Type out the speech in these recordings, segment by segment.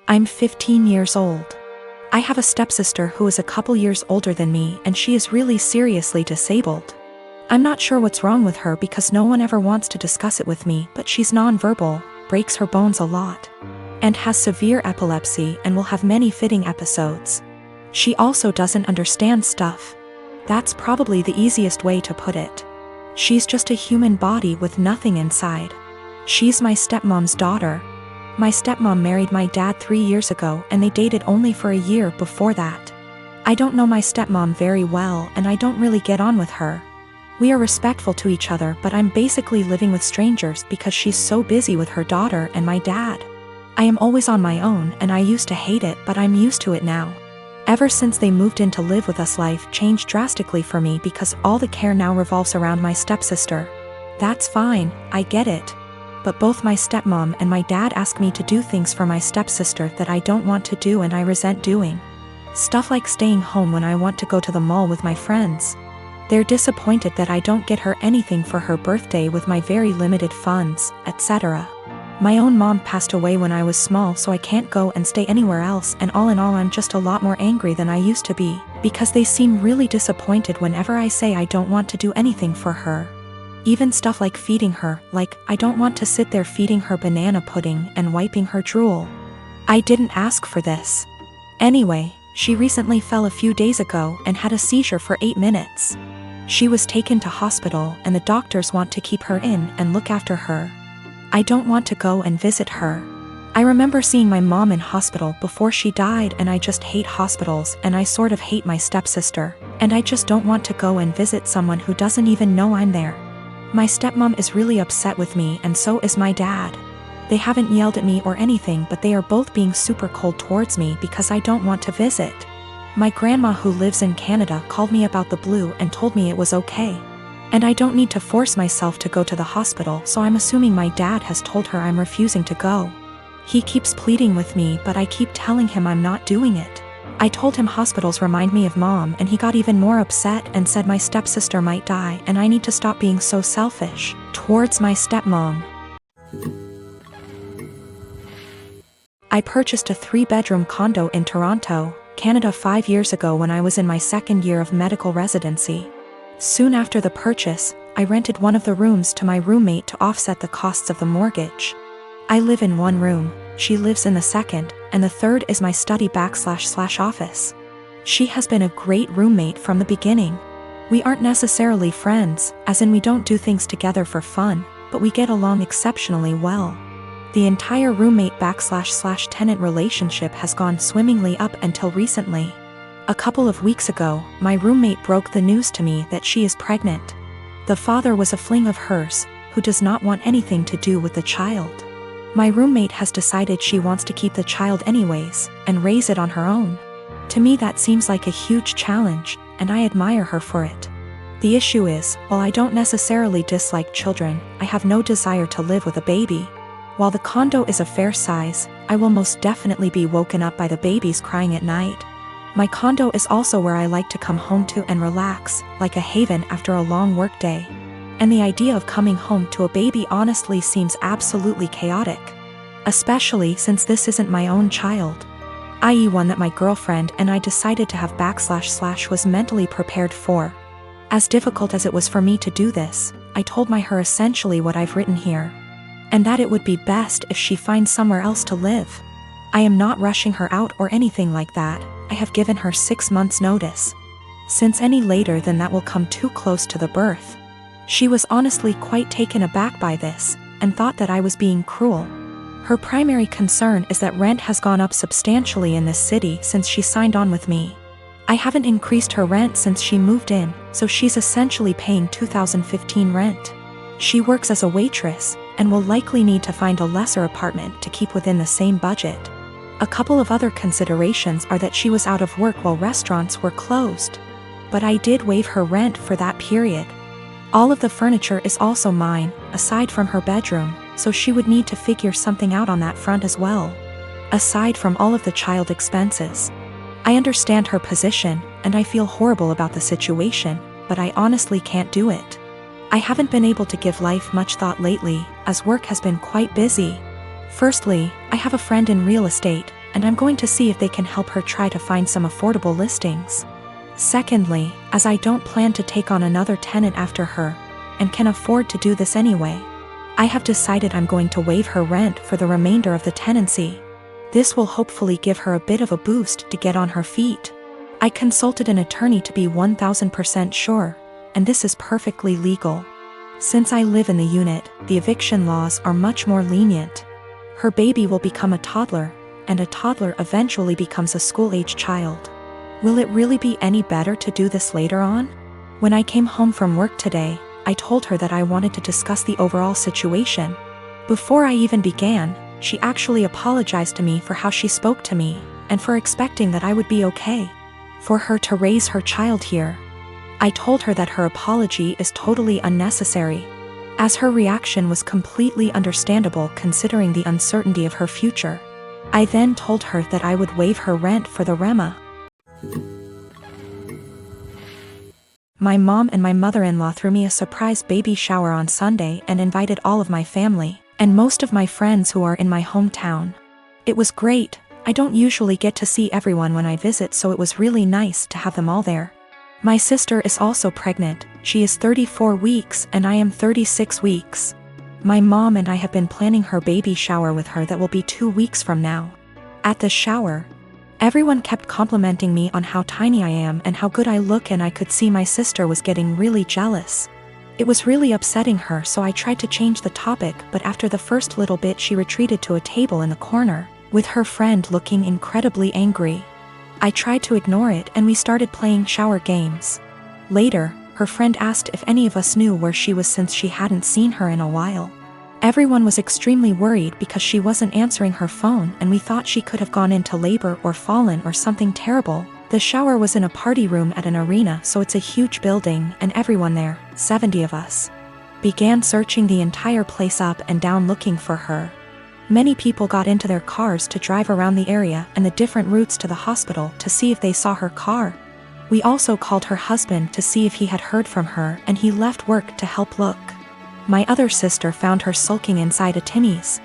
I'm 15 years old. I have a stepsister who is a couple years older than me, and she is really seriously disabled. I'm not sure what's wrong with her because no one ever wants to discuss it with me, but she's nonverbal, breaks her bones a lot, and has severe epilepsy and will have many fitting episodes. She also doesn't understand stuff. That's probably the easiest way to put it. She's just a human body with nothing inside. She's my stepmom's daughter. My stepmom married my dad 3 years ago and they dated only for a year before that. I don't know my stepmom very well and I don't really get on with her. We are respectful to each other, but I'm basically living with strangers because she's so busy with her daughter and my dad. I am always on my own and I used to hate it, but I'm used to it now. Ever since they moved in to live with us, life changed drastically for me because all the care now revolves around my stepsister. That's fine, I get it. But both my stepmom and my dad ask me to do things for my stepsister that I don't want to do and I resent doing. Stuff like staying home when I want to go to the mall with my friends. They're disappointed that I don't get her anything for her birthday with my very limited funds, etc. My own mom passed away when I was small, so I can't go and stay anywhere else, and all in all I'm just a lot more angry than I used to be, because they seem really disappointed whenever I say I don't want to do anything for her. Even stuff like feeding her, like I don't want to sit there feeding her banana pudding and wiping her drool. I didn't ask for this. Anyway, she recently fell a few days ago and had a seizure for 8 minutes. She was taken to hospital and the doctors want to keep her in and look after her. I don't want to go and visit her. I remember seeing my mom in hospital before she died and I just hate hospitals and I sort of hate my stepsister, and I just don't want to go and visit someone who doesn't even know I'm there. My stepmom is really upset with me and so is my dad. They haven't yelled at me or anything, but they are both being super cold towards me because I don't want to visit. My grandma who lives in Canada called me about the blue and told me it was okay. And I don't need to force myself to go to the hospital, so I'm assuming my dad has told her I'm refusing to go. He keeps pleading with me, but I keep telling him I'm not doing it. I told him hospitals remind me of mom and he got even more upset and said my stepsister might die and I need to stop being so selfish towards my stepmom. I purchased a 3-bedroom condo in Toronto, Canada 5 years ago when I was in my 2nd year of medical residency. Soon after the purchase, I rented one of the rooms to my roommate to offset the costs of the mortgage. I live in one room, she lives in the second, and the third is my study / office. She has been a great roommate from the beginning. We aren't necessarily friends, as in we don't do things together for fun, but we get along exceptionally well. The entire roommate / tenant relationship has gone swimmingly up until recently. A couple of weeks ago, my roommate broke the news to me that she is pregnant. The father was a fling of hers, who does not want anything to do with the child. My roommate has decided she wants to keep the child anyways, and raise it on her own. To me that seems like a huge challenge, and I admire her for it. The issue is, while I don't necessarily dislike children, I have no desire to live with a baby. While the condo is a fair size, I will most definitely be woken up by the babies crying at night. My condo is also where I like to come home to and relax, like a haven after a long workday. And the idea of coming home to a baby honestly seems absolutely chaotic. Especially since this isn't my own child, i.e. one that my girlfriend and I decided to have / was mentally prepared for. As difficult as it was for me to do this, I told her essentially what I've written here. And that it would be best if she finds somewhere else to live. I am not rushing her out or anything like that. I have given her 6 months notice. Since any later than that will come too close to the birth. She was honestly quite taken aback by this, and thought that I was being cruel. Her primary concern is that rent has gone up substantially in this city since she signed on with me. I haven't increased her rent since she moved in, so she's essentially paying 2015 rent. She works as a waitress, and will likely need to find a lesser apartment to keep within the same budget. A couple of other considerations are that she was out of work while restaurants were closed. But I did waive her rent for that period. All of the furniture is also mine, aside from her bedroom, so she would need to figure something out on that front as well. Aside from all of the child expenses. I understand her position, and I feel horrible about the situation, but I honestly can't do it. I haven't been able to give life much thought lately, as work has been quite busy. Firstly, I have a friend in real estate, and I'm going to see if they can help her try to find some affordable listings. Secondly, as I don't plan to take on another tenant after her, and can afford to do this anyway, I have decided I'm going to waive her rent for the remainder of the tenancy. This will hopefully give her a bit of a boost to get on her feet. I consulted an attorney to be 1000% sure, and this is perfectly legal. Since I live in the unit, the eviction laws are much more lenient. Her baby will become a toddler, and a toddler eventually becomes a school-age child. Will it really be any better to do this later on? When I came home from work today, I told her that I wanted to discuss the overall situation. Before I even began, she actually apologized to me for how she spoke to me, and for expecting that I would be okay for her to raise her child here. I told her that her apology is totally unnecessary, as her reaction was completely understandable considering the uncertainty of her future. I then told her that I would waive her rent for the REMA. My mom and my mother-in-law threw me a surprise baby shower on Sunday and invited all of my family and most of my friends who are in my hometown. It was great. I don't usually get to see everyone when I visit, so it was really nice to have them all there. My sister is also pregnant. She is 34 weeks and I am 36 weeks. My mom and I have been planning her baby shower with her that will be 2 weeks from now. At the shower, everyone kept complimenting me on how tiny I am and how good I look, and I could see my sister was getting really jealous. It was really upsetting her, so I tried to change the topic, but after the first little bit she retreated to a table in the corner, with her friend looking incredibly angry. I tried to ignore it and we started playing shower games. Later, her friend asked if any of us knew where she was since she hadn't seen her in a while. Everyone was extremely worried because she wasn't answering her phone, and we thought she could have gone into labor or fallen or something terrible. The shower was in a party room at an arena, so it's a huge building, and everyone there, 70 of us, began searching the entire place up and down looking for her. Many people got into their cars to drive around the area and the different routes to the hospital to see if they saw her car. We also called her husband to see if he had heard from her, and he left work to help look. My other sister found her sulking inside a Timmy's.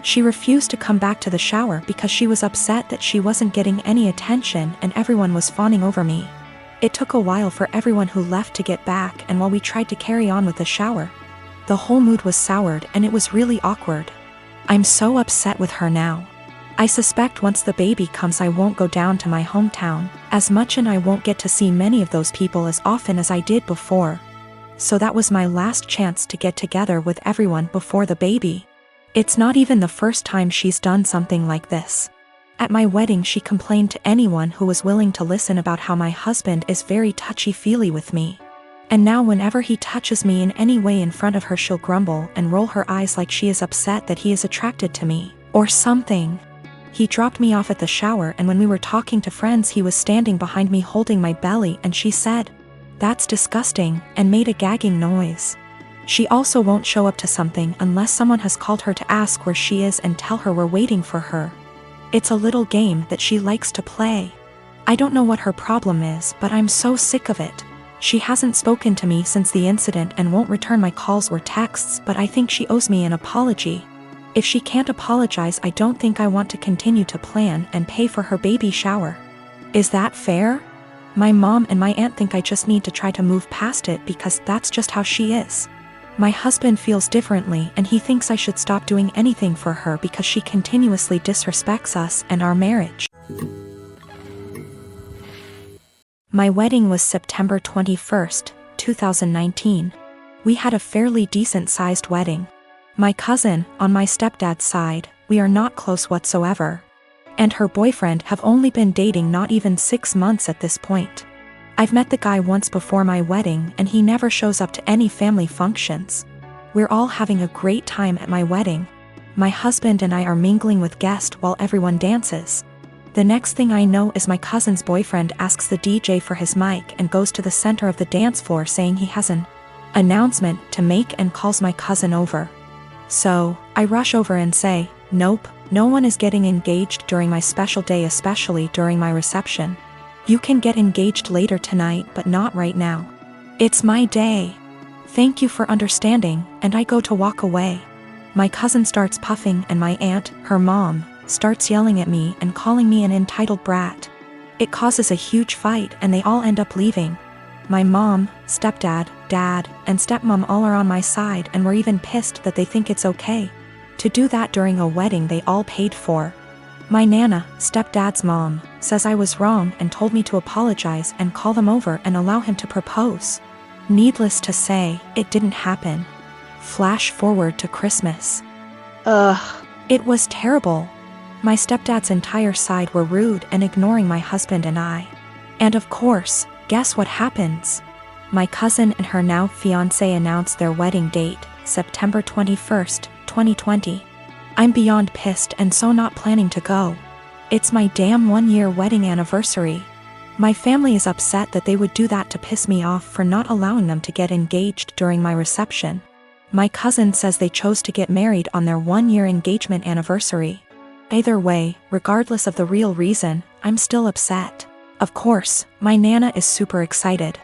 She refused to come back to the shower because she was upset that she wasn't getting any attention and everyone was fawning over me. It took a while for everyone who left to get back, and while we tried to carry on with the shower, the whole mood was soured and it was really awkward. I'm so upset with her now. I suspect once the baby comes I won't go down to my hometown as much, and I won't get to see many of those people as often as I did before. So that was my last chance to get together with everyone before the baby. It's not even the first time she's done something like this. At my wedding she complained to anyone who was willing to listen about how my husband is very touchy-feely with me. And now whenever he touches me in any way in front of her, she'll grumble and roll her eyes like she is upset that he is attracted to me or something. He dropped me off at the shower, and when we were talking to friends he was standing behind me holding my belly, and she said, "That's disgusting," and made a gagging noise. She also won't show up to something unless someone has called her to ask where she is and tell her we're waiting for her. It's a little game that she likes to play. I don't know what her problem is, but I'm so sick of it. She hasn't spoken to me since the incident and won't return my calls or texts, but I think she owes me an apology. If she can't apologize, I don't think I want to continue to plan and pay for her baby shower. Is that fair? My mom and my aunt think I just need to try to move past it because that's just how she is. My husband feels differently, and he thinks I should stop doing anything for her because she continuously disrespects us and our marriage. My wedding was September 21st, 2019. We had a fairly decent-sized wedding. My cousin, on my stepdad's side, we are not close whatsoever, and her boyfriend have only been dating not even 6 months at this point. I've met the guy once before my wedding and he never shows up to any family functions. We're all having a great time at my wedding. My husband and I are mingling with guests while everyone dances. The next thing I know is my cousin's boyfriend asks the DJ for his mic and goes to the center of the dance floor saying he has an announcement to make and calls my cousin over. So, I rush over and say, "Nope, no one is getting engaged during my special day, especially during my reception. You can get engaged later tonight, but not right now. It's my day. Thank you for understanding," and I go to walk away. My cousin starts puffing and my aunt, her mom, starts yelling at me and calling me an entitled brat. It causes a huge fight and they all end up leaving. My mom, stepdad, dad, and stepmom all are on my side and were even pissed that they think it's okay to do that during a wedding they all paid for. My nana, stepdad's mom, says I was wrong and told me to apologize and call them over and allow him to propose. Needless to say, it didn't happen. Flash forward to Christmas. It was terrible. My stepdad's entire side were rude and ignoring my husband and I. And of course, guess what happens? My cousin and her now fiancé announced their wedding date, September 21st, 2020. I'm beyond pissed and so not planning to go. It's my damn 1-year wedding anniversary. My family is upset that they would do that to piss me off for not allowing them to get engaged during my reception. My cousin says they chose to get married on their 1-year engagement anniversary. Either way, regardless of the real reason, I'm still upset. Of course, my nana is super excited.